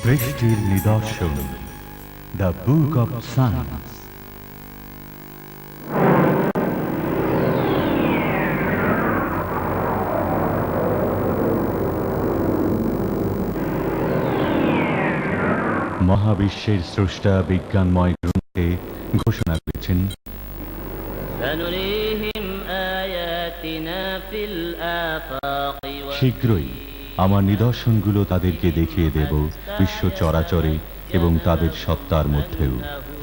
সৃষ্টির নিদর্শন, the book of science. মহাবিশ্বের স্রষ্টা বিজ্ঞানময় গ্রন্থে ঘোষণা করেছেন, শীঘ্রই আমার নিদর্শনগুলো তাদেরকে দেখিয়ে দেব বিশ্ব চরাচরে এবং তাদের সত্তার মধ্যেও,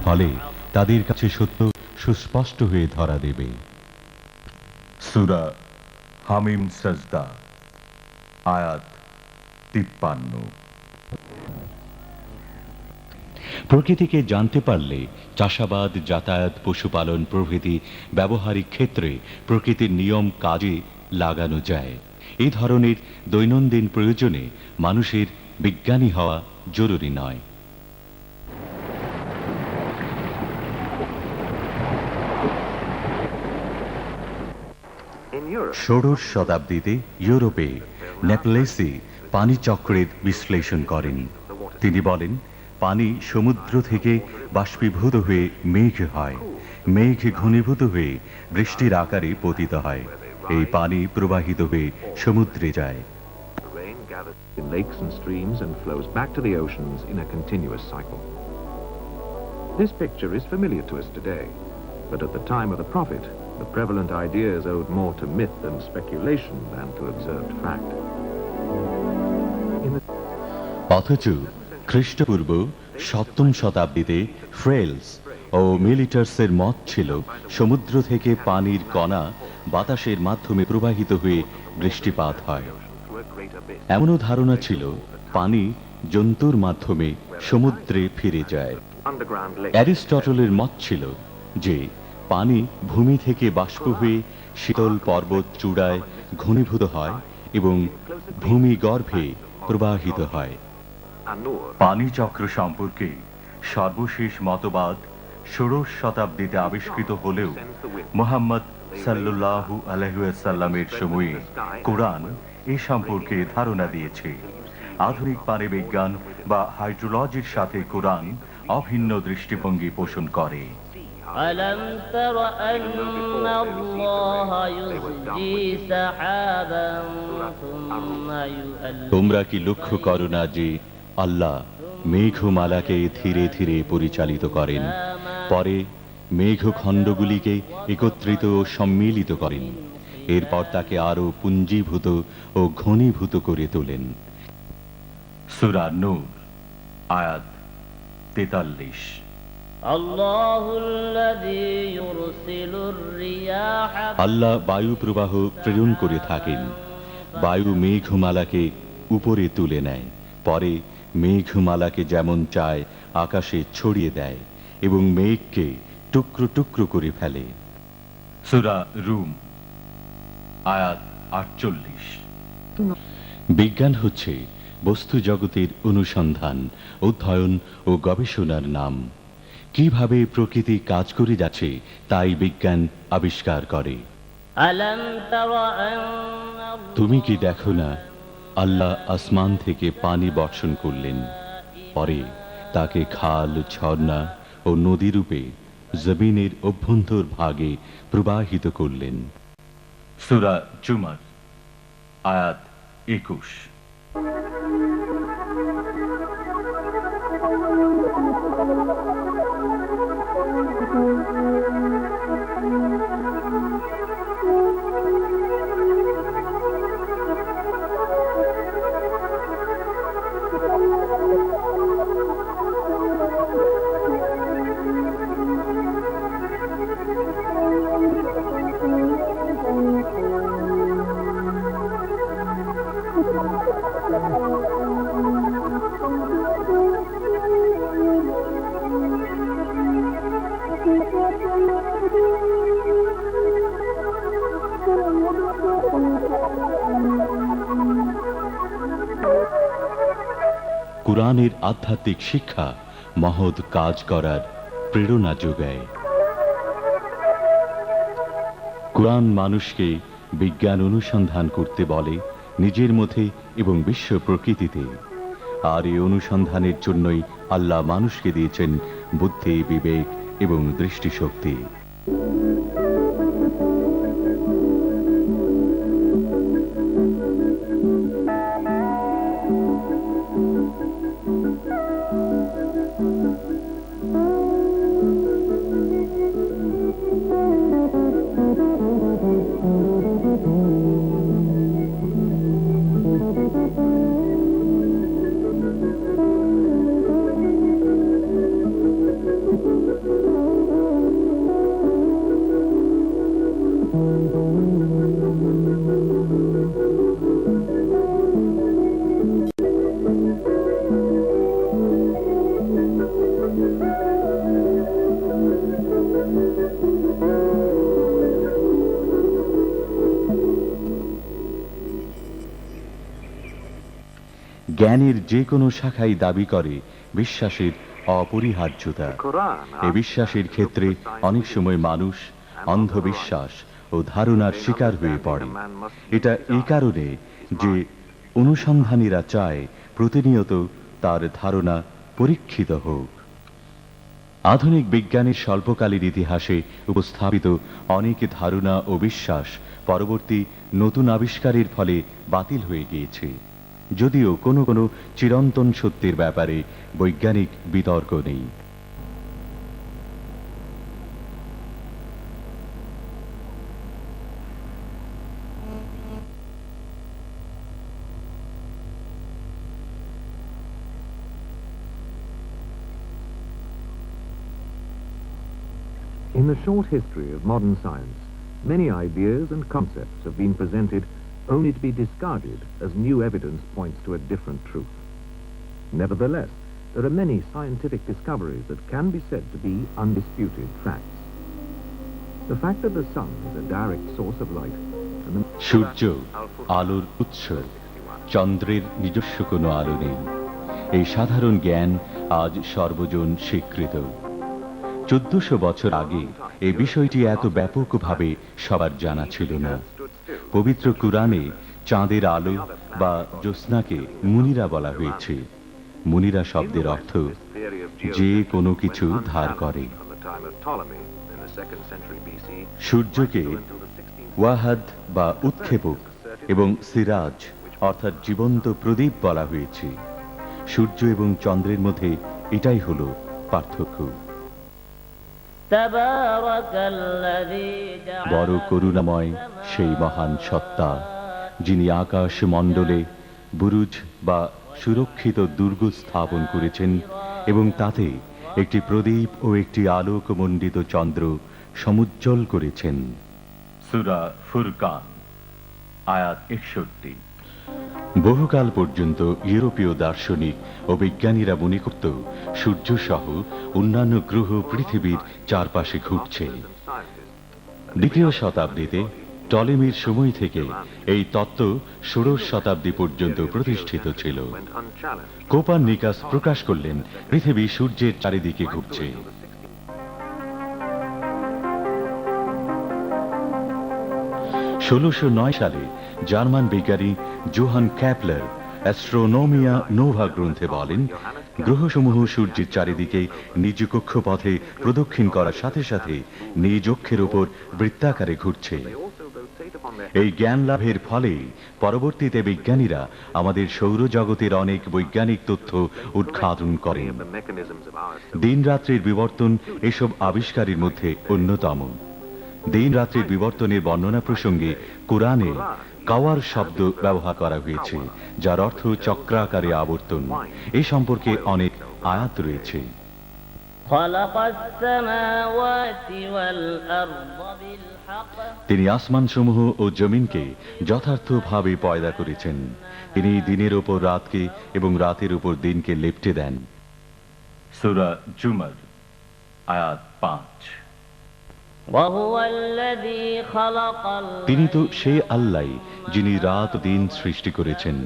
ফলে তাদের কাছে সত্য সুস্পষ্ট হয়ে ধরা দেবে। সূরা হামিম সাজদা, আয়াত 53। প্রকৃতিকে জানতে পারলে চাষাবাদ, যাতায়াত, পশুপালন প্রভৃতি ব্যবহারিক ক্ষেত্রে প্রকৃতির নিয়ম কাজে লাগানো যায়। এই ধরনের দৈনন্দিন প্রয়োজনে মানুষের বিজ্ঞানী হওয়া জরুরি নয়। ষোড়শ শতাব্দীতে ইউরোপে নেপলেসি পানিচক্রের বিশ্লেষণ করেন। তিনি বলেন, পানি সমুদ্র থেকে বাষ্পীভূত হয়ে মেঘ হয়, মেঘ ঘনীভূত হয়ে বৃষ্টির আকারে পতিত হয়, এই পানি প্রবাহিত হয়ে সমুদ্রে যায়। In lakes and streams and flows back to the oceans in a continuous cycle. This picture is familiar to us today, but at the time of the Prophet, the prevalent ideas owed more to myth and speculation than to observed fact. অথচ খ্রিস্টপূর্ব সপ্তম শতাব্দীতে ফ্রেলস ও মিলিটার্সের মত ছিল সমুদ্র থেকে পানির কণা বাতাসের মাধ্যমে প্রবাহিত হয়ে বৃষ্টিপাত হয়। এমনও ধারণা ছিল পানি জন্তুর মাধ্যমে সমুদ্রে ফিরে যায়। অ্যারিস্টটলের মত ছিল যে পানি ভূমি থেকে বাষ্প হয়ে শীতল পর্বত চূড়ায় ঘনীভূত হয় এবং ভূমি গর্ভে প্রবাহিত হয়। পানিচক্র সম্পর্কে সর্বশেষ মতবাদ ষোড়শ শতাব্দীতে আবিষ্কৃত হলেও মুহাম্মদ সাল্লাল্লাহু আলাইহি ওয়াসাল্লামের সময়ে কোরআন এ সম্পর্কে ধারণা দিয়েছে। আধুনিক পানি বিজ্ঞান বা হাইড্রোলজির সাথে কোরআন অভিন্ন দৃষ্টিভঙ্গি পোষণ করে। তোমরা কি লক্ষ্য করো না যে আল্লাহ মেঘমালাকে ধীরে ধীরে পরিচালিত করেন, পরে মেঘখণ্ডগুলিকে একত্রিত ও সম্মিলিত করেন, এরপর তাকে আরো পুঞ্জীভূত ও ঘনীভূত করে তোলেন। সূরা নূর, আয়াত 43। আল্লাহ বায়ু প্রবাহ প্রেরণ করে থাকেন, বায়ু মেঘমালাকে উপরে তুলে নেয়, পরে মেঘমালাকে যেমন চায় আকাশে ছড়িয়ে দেয় এবং মেঘকে টুকরো টুকরো করে ফেলে। সূরা রুম, আয়াত 48। বিজ্ঞান হচ্ছে বস্তু জগতের অনুসন্ধান, অধ্যয়ন ও গবেষণার নাম। কিভাবে প্রকৃতি কাজ করে যাচ্ছে তাই বিজ্ঞান আবিষ্কার করে। তুমি কি দেখো না, আল্লাহ আসমান থেকে পানি বর্ষণ করলেন, পরে তাকে খাল, ঝর্ণা ও নদী রূপে জমিনের অভ্যন্তর ভাগে প্রবাহিত করলেন। সূরা জুমার, আয়াত 21। কুরআনের আধ্যাত্মিক শিক্ষা মহৎ কাজ করার প্রেরণা যোগায়। কুরআন মানুষকে বিজ্ঞান অনুসন্ধান করতে বলে নিজের মধ্যে এবং বিশ্ব প্রকৃতিতে। আর এই অনুসন্ধানের জন্যই আল্লাহ মানুষকে দিয়েছেন বুদ্ধি, বিবেক এবং দৃষ্টিশক্তি। জ্ঞানের যে কোনো শাখাই দাবি করে বিশ্বাসের অপরিহার্যতা। এ বিশ্বাসের ক্ষেত্রে অনেক সময় মানুষ অন্ধবিশ্বাস ও ধারণার শিকার হয়ে পড়ে। এটা এই কারণে যে অনুসন্ধানীরা চায় প্রতিনিয়ত তার ধারণা পরীক্ষিত হোক। আধুনিক বিজ্ঞানের স্বল্পকালীন ইতিহাসে উপস্থাপিত অনেক ধারণা ও বিশ্বাস পরবর্তী নতুন আবিষ্কারের ফলে বাতিল হয়ে গিয়েছে, যদিও কোনো কোনো চিরন্তন সত্যের ব্যাপারে বৈজ্ঞানিক বিতর্ক নেই। In the short history of modern science, many ideas and concepts have been presented only to be discarded as new evidence points to a different truth. Nevertheless, there are many scientific discoveries that can be said to be undisputed facts. The fact that the sun is a direct source of light and the সূর্য আলোর উৎস, চন্দ্রের নিজস্ব কোনো আলো নেই, এই সাধারণ জ্ঞান আজ সর্বজন স্বীকৃত। 1400 বছর আগে এই বিষয়টি এত ব্যাপকভাবে সবার জানা ছিল না। পবিত্র কুরআনে চাঁদের আলো বা জ্যোৎস্নাকে মুনিরা বলা হয়েছে। মুনিরা শব্দের অর্থ যে কোনো কিছু ধার করে। সূর্যকে ওয়াহাদ বা উৎক্ষেপক এবং সিরাজ অর্থাৎ জীবন্ত প্রদীপ বলা হয়েছে। সূর্য এবং চন্দ্রের মধ্যে এটাই হলো পার্থক্য। বড় করুণাময় সেই মহান সত্তা, যিনি আকাশ মণ্ডলে বুরুজ বা সুরক্ষিত দুর্গ স্থাপন করেছেন এবং তাতে একটি প্রদীপ ও একটি আলোকমণ্ডিত চন্দ্র সমুজ্জ্বল করেছেন। সূরা ফুরকান আয়াত 61। বহুকাল পর্যন্ত ইউরোপীয় দার্শনিক ও বিজ্ঞানীরা মনে করত সূর্য সহ অন্যান্য গ্রহ পৃথিবীর চারপাশে ঘুরছে। দ্বিতীয় শতাব্দীতে টলেমির সময় থেকে এই তত্ত্ব ষোড়শ শতাব্দী পর্যন্ত প্রতিষ্ঠিত ছিল। কোপারনিকাস প্রকাশ করলেন পৃথিবী সূর্যের চারিদিকে ঘুরছে। 1609 সালে জার্মান বিজ্ঞানী জোহান ক্যাপলার অ্যাস্ট্রোনোমিয়া নোভা গ্রন্থে বলেন, গ্রহসমূহ সূর্যের চারিদিকে নিজ কক্ষপথে প্রদক্ষিণ করার সাথে সাথে নিজ অক্ষের উপর বৃত্তাকারে ঘুরছে। এই জ্ঞান লাভের ফলে পরবর্তীতে বিজ্ঞানীরা আমাদের সৌরজগতের অনেক বৈজ্ঞানিক তথ্য উদ্ঘাটন করেন। দিন রাত্রির বিবর্তন এসব আবিষ্কারের মধ্যে অন্যতম। দিন রাত্রির বিবর্তনের বর্ণনা প্রসঙ্গে কোরআনে কাওয়ার শব্দ ব্যবহার করা হয়েছে, যার অর্থ চক্রাকারে আবর্তন। এ সম্পর্কে অনেক আয়াত রয়েছে। তিনি আসমানসমূহ ও জমিনকে যথার্থভাবে পয়দা করেছেন। তিনি দিনের ওপর রাতকে এবং রাতের উপর দিনকে লেপ্টে দেন। সূরা জুমার আয়াত 5। তিনি তো সে আল্লাহ যিনি রাত দিন সৃষ্টি করেছেন,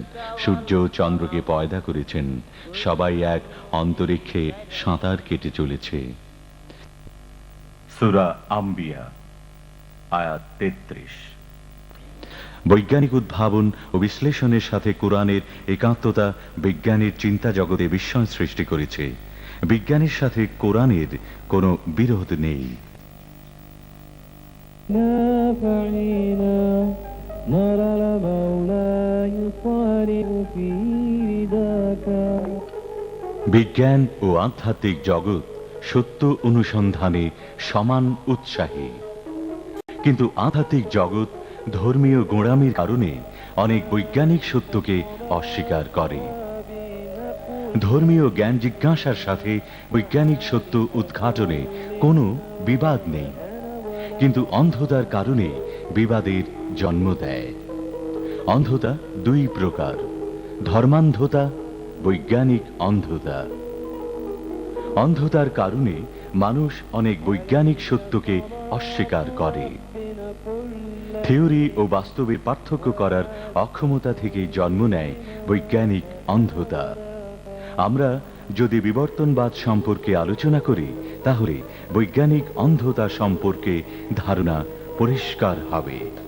সূর্য চন্দ্রকে পয়দা করেছেন। সবাই এক অন্তরিক্ষে সাঁতার কেটে চলেছে। সূরা আম্বিয়া আয়াত 33। বৈজ্ঞানিক উদ্ভাবন ও বিশ্লেষণের সাথে কোরআনের একাত্মতা বিজ্ঞানের চিন্তা জগতে বিস্ময় সৃষ্টি করেছে। বিজ্ঞানের সাথে কোরআনের কোনো বিরোধ নেই। বিজ্ঞান ও আধ্যাত্মিক জগৎ সত্য অনুসন্ধানে সমান উৎসাহী, কিন্তু আধ্যাত্মিক জগৎ ধর্মীয় গোঁড়ামির কারণে অনেক বৈজ্ঞানিক সত্যকে অস্বীকার করে। ধর্মীয় জ্ঞান জিজ্ঞাসার সাথে বৈজ্ঞানিক সত্য উদ্ঘাটনে কোনো বিবাদ নেই, কিন্তু অন্ধতার কারণে বিবাদের জন্ম দেয়। অন্ধতা দুই প্রকার: ধর্মান্ধতা, বৈজ্ঞানিক অন্ধতা। অন্ধতার কারণে মানুষ অনেক বৈজ্ঞানিক সত্যকে অস্বীকার করে। থিওরি ও বাস্তবের পার্থক্য করার অক্ষমতা থেকেই জন্ম নেয় বৈজ্ঞানিক অন্ধতা। আমরা যদি বিবর্তনবাদ সম্পর্কে আলোচনা করি, তাহলে বৈজ্ঞানিক অন্ধতা সম্পর্কে ধারণা পরিষ্কার হবে।